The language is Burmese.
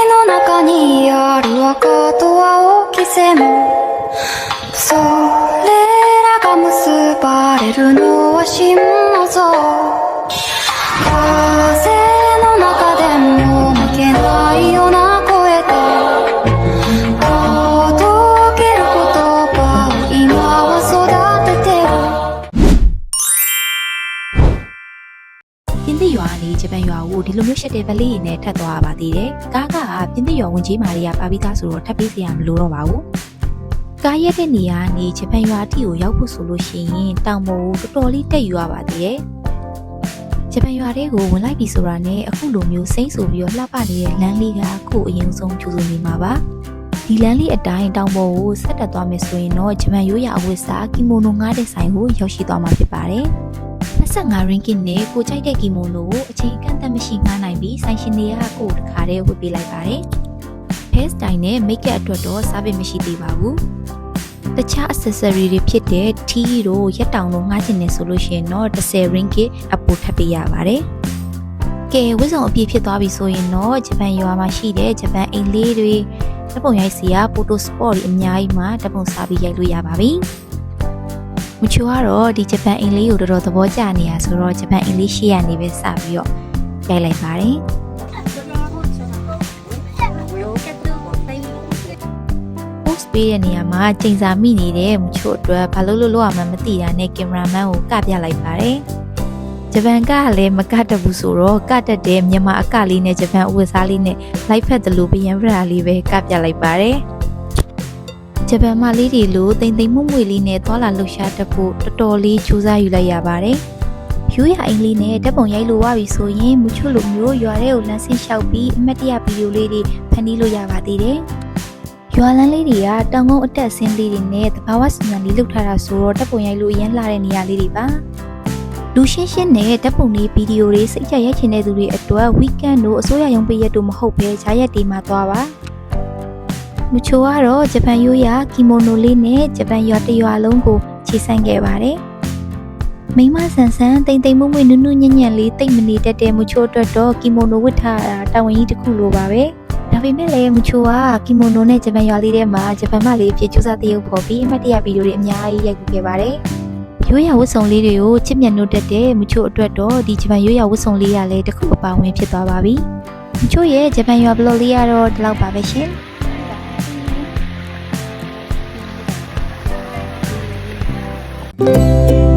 の中にある赤と青き線それらが結ばれるのは心の像風の中でも負けないような声で届ける言葉を今は育ててるပြင်သစ်ရွာကနေဂျပန်ရွာကိုဒီလိုမျိုးရှက်တဲ့ဗလေးနဲ့ထပ်သွားပါသေးတယ်။ကားကပြင်သစ်ရွာဝင်ကြီးမာရီယာပါပြီးသားဆိုတော့ထပ်ပေးစရာမလိုတော့ပါဘူး။ကားရက်တဲ့နေရာကနေဂျပန်ရွာအထိကိုရောက်ဖို့ဆိုလို့ရှိရင်တောင်ပေါ်ကိုတော်တော်လေးတက်ယူရပါသေးတယ်။ဂျပန်ရွာတွေကိုဝင်လိုက်ပြီဆိုတာနဲ့အခုလိုမျိုးစိမ့်ဆိုပြီးတော့လှပနေတဲ့လမ်းလေးကအခုအရင်ဆုံးကျူးစုံနေမှာပါ။ဒီလမ်းလေးအတိုင်းတောင်ပေါ်ကိုဆက်တက်သွားမယ်ဆိုရင်တော့ဂျပန်ရိုးရာအဝတ်စားကီမိုနိုငှားတဲ့ဆိုင်ကိုရောက်ရှိသွားမှာဖြစ်ပါတယ်။25 ringgit နဲ့ကိုကြိုက်တဲ့ကီမိုနိုကိုအချိန်အကန့်အသတ်မရှိငှားနိုင်ပြီးဆိုင်ရှင်တွေကကိုတခါတည်းဝတ်ပေးလိုက်ပါတယ်။ hair style နဲ့ make up အတွက်တော့စားပစ်မရှိသေးပါဘူး။တခြား accessory တွေဖြစ်တဲ့ tea တို့ရက်တောင်တို့ငှားချင်နေဆိုလို့ရှိရင်တော့10 ringgit အပိုထပ်ပေးရပါတယ်။ကဲဝတ်စုံအပြည့်ဖြစ်သွားပြီဆိုရင်တော့ဂျပန်ရွာမှာရှိတဲ့ဂျပန်အိမ်လေးတွေဓာတ်ပုံရိုက်စီက photo spot တွေအများကြီးမှာဓာတ်ပုံစားပြီးရိုက်လို့ရပါပြီ။မချိုကတော့ဒီဂျပန်အင်္ဂလိပ်ကိုတော်တော်သဘောကျနေရဆိုတော့ဂျပန်အင်္ဂလိပ်ရှေ့ကနေပဲစပြီးတော့ရိုက်လိုက်ပါတယ်။ post ပေးတဲ့နေရာမှာချိန်စာမိနေတဲ့မချိုအတွက်ဘာလို့လုပ်ရမှန်းမသိတာနဲ့ကင်မရာမန်ကိုကပြလိုက်ပါတယ်။ဂျပန်ကလည်းမကတတ်ဘူးဆိုတော့ကတတ်တဲ့မြန်မာအကလေးနဲ့ဂျပန်အဝတ်စားလေးနဲ့လိုက်ဖက်တယ်လို့ပြန်ပြတာလေးပဲကပြလိုက်ပါတယ်။ဂျပန်မလေးတွေလိုတိမ်တိမ်မွမွေလေးနဲ့သွားလာလှုပ်ရှားတတ်ဖို့တော်တော်လေးကြိုးစားယူလိုက်ရပါတယ်။ဖြူရအိမ်လေးနဲ့ဓာတ်ပုံရိုက်လို့ရပြီဆိုရင်မချို့လိုမျိုးရွာထဲကိုလမ်းဆင်းလျှောက်ပြီးအမတ်တရဗီဒီယိုလေးတွေဖန်တီးလို့ရပါသေးတယ်။ရွာလမ်းလေးတွေကတောင်ကုန်းအတက်ဆင်းလေးတွေနဲ့တဘာဝစီမံလေးလုပ်ထားတာဆိုတော့ဓာတ်ပုံရိုက်လို့အရင်လာတဲ့နေရာလေးတွေပါ။လူရှင်းရှင်းနဲ့ဓာတ်ပုံလေးဗီဒီယိုတွေစိတ်ကြရိုက်ချင်တဲ့သူတွေအတွက် weekend တို့အစိုးရရုံးပိတ်ရက်တို့မဟုတ်ပဲဂျာရက်တွေမှာသွားပါမချိုကတော့ဂျပန်ရိုးရာကီမိုနိုလေးနဲ့ဂျပန်ရွာတရွာလုံးကိုခြေဆန့်ခဲ့ပါတယ်။မိမဆန်ဆန်တိမ်တိမ်မွမွနုနုညံ့ညံ့လေးတိတ်မနေတတ်တဲ့မချိုအတွက်တော့ကီမိုနိုဝတ်ထားတာတာဝန်ကြီးတစ်ခုလိုပါပဲ။ဒါပေမဲ့လည်းမချိုကကီမိုနိုနဲ့ဂျပန်ရွာလေးထဲမှာဂျပန်မလေးအဖြစ်ကျူးစာတရုပ်ပေါ်ပြီးအမှတ်တရဗီဒီယိုတွေအများကြီးရိုက်ကူခဲ့ပါတယ်။ရိုးရာဝတ်စုံလေးတွေကိုချစ်မြတ်နိုးတတ်တဲ့မချိုအတွက်တော့ဒီဂျပန်ရိုးရာဝတ်စုံလေးကလည်းတစ်ခုအပါဝင်ဖြစ်သွားပါပြီ။မချိုရဲ့ဂျပန်ရွာဘလော့လေးကတော့ဒီလောက်ပါပဲရှင်။ Thank you.